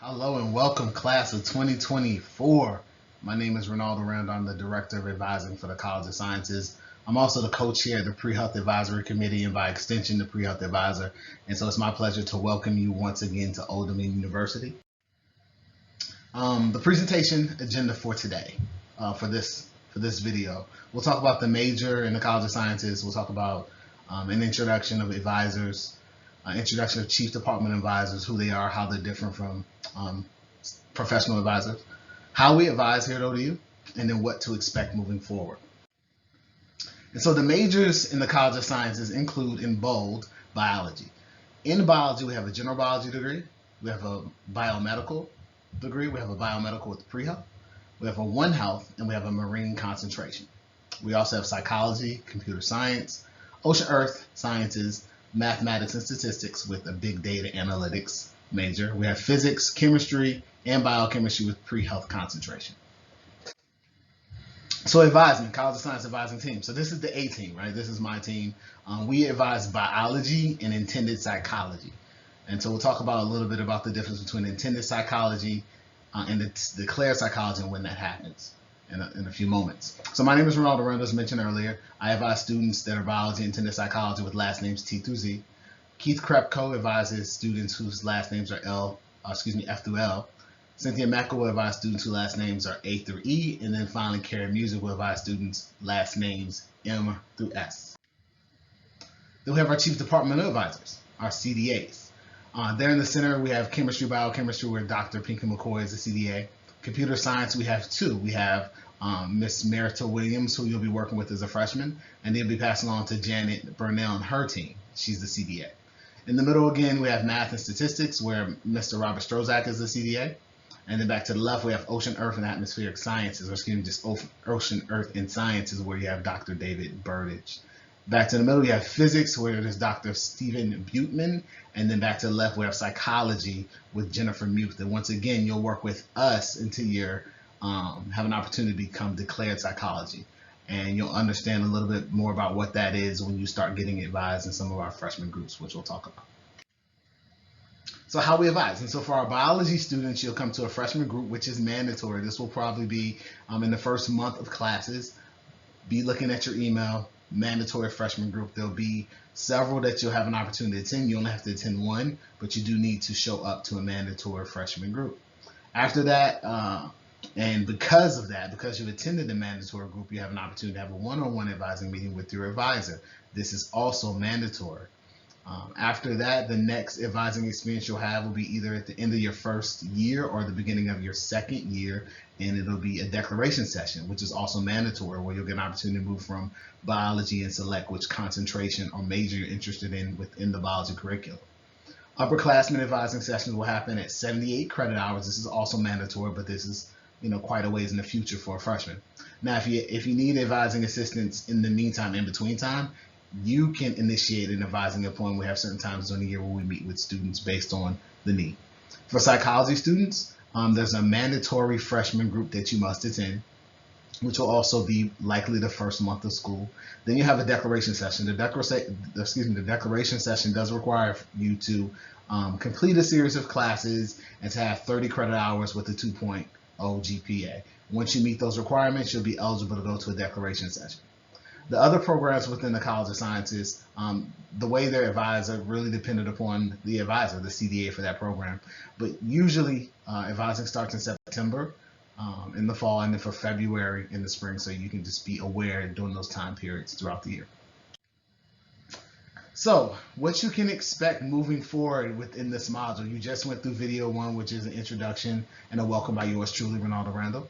Hello and welcome, class of 2024. My name is Ronaldo Rand. I'm the Director of Advising for the College of Sciences. I'm also the co-chair of the Pre-Health Advisory Committee and by extension, the Pre-Health Advisor. And so it's my pleasure to welcome you once again to Old Dominion University. The presentation agenda for today, for this video, we'll talk about the major in the College of Sciences. We'll talk about an introduction of advisors, introduction of chief department advisors, who they are, how they're different from professional advisors, how we advise here at ODU, and then what to expect moving forward. And so the majors in the College of Sciences include, in bold, biology. In biology, we have a general biology degree, we have a biomedical degree, we have a biomedical with pre-health, we have a One Health, and we have a marine concentration. We also have psychology, computer science, ocean earth sciences, mathematics and statistics with a big data analytics major. We have physics, chemistry, and biochemistry with pre-health concentration. So advisement, College of Science advising team. So this is the A team, right? This is my team. We advise biology and intended psychology. And so we'll talk about a little bit about the difference between intended psychology and the declared psychology and when that happens in a few moments. So my name is Ronaldo Rand, as mentioned earlier. I advise students that are biology and intended psychology with last names T through Z. Keith Krepko advises students whose last names are F through L. Cynthia Mecca will advise students whose last names are A through E. And then finally, Karen Music will advise students last names M through S. Then we have our chief departmental advisors, our CDAs. There in the center, we have chemistry, biochemistry, where Dr. Pinky McCoy is the CDA. Computer science, we have two. We have Miss Merita Williams, who you'll be working with as a freshman, and they'll be passing on to Janet Burnell and her team. She's the CDA. In the middle, again, we have math and statistics, where Mr. Robert Strozak is the CDA. And then back to the left, we have ocean, earth, and atmospheric sciences, or excuse me, just ocean, earth, and sciences, where you have Dr. David Burdage. Back to the middle, you have physics, where there's Dr. Stephen Buteman. And then back to the left, we have psychology with Jennifer Muth. And once again, you'll work with us until you have an opportunity to become declared psychology. And you'll understand a little bit more about what that is when you start getting advised in some of our freshman groups, which we'll talk about. So how we advise. And so for our biology students, you'll come to a freshman group, which is mandatory. This will probably be in the first month of classes. Be looking at your email. Mandatory freshman group. There'll be several that you'll have an opportunity to attend. You only have to attend one, but you do need to show up to a mandatory freshman group. After that, and because of that, because you've attended the mandatory group, you have an opportunity to have a one-on-one advising meeting with your advisor. This is also mandatory. After that, the next advising experience you'll have will be either at the end of your first year or the beginning of your second year, and it'll be a declaration session, which is also mandatory, where you'll get an opportunity to move from biology and select which concentration or major you're interested in within the biology curriculum. Upperclassmen advising sessions will happen at 78 credit hours. This is also mandatory, but this is quite a ways in the future for a freshman. Now, if you need advising assistance in the meantime, in between time, you can initiate an advising appointment. We have certain times during the year where we meet with students based on the need. For psychology students, there's a mandatory freshman group that you must attend, which will also be likely the first month of school. Then you have a declaration session. The declaration session does require you to complete a series of classes and to have 30 credit hours with a 2.0 GPA. Once you meet those requirements, you'll be eligible to go to a declaration session. The other programs within the College of Sciences, the way they're advised are really dependent upon the advisor, the CDA for that program. But usually advising starts in September in the fall, and then for February in the spring, so you can just be aware during those time periods throughout the year. So what you can expect moving forward within this module, you just went through video 1, which is an introduction and a welcome by yours truly, Ronaldo Randall.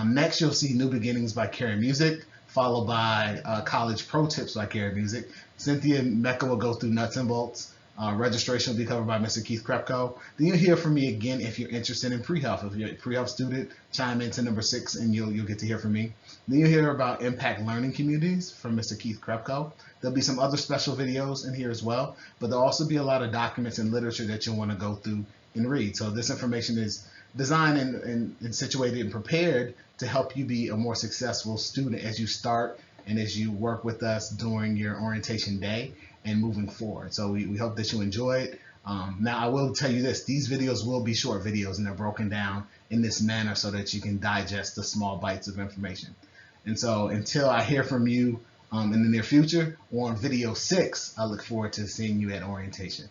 Next, you'll see New Beginnings by Karen Music, followed by College Pro Tips by Karen Music. Cynthia Mecca will go through nuts and bolts. Registration will be covered by Mr. Keith Krepko. Then you'll hear from me again if you're interested in pre-health. If you're a pre-health student, chime into number 6 and you'll get to hear from me. Then you'll hear about impact learning communities from Mr. Keith Krepko. There'll be some other special videos in here as well, but there'll also be a lot of documents and literature that you'll want to go through and read. So this information is designed and situated and prepared to help you be a more successful student as you start and as you work with us during your orientation day and moving forward. So we hope that you enjoy it. Now, I will tell you this: these videos will be short videos, and they're broken down in this manner so that you can digest the small bites of information. And so, until I hear from you in the near future or on video 6, I look forward to seeing you at orientation.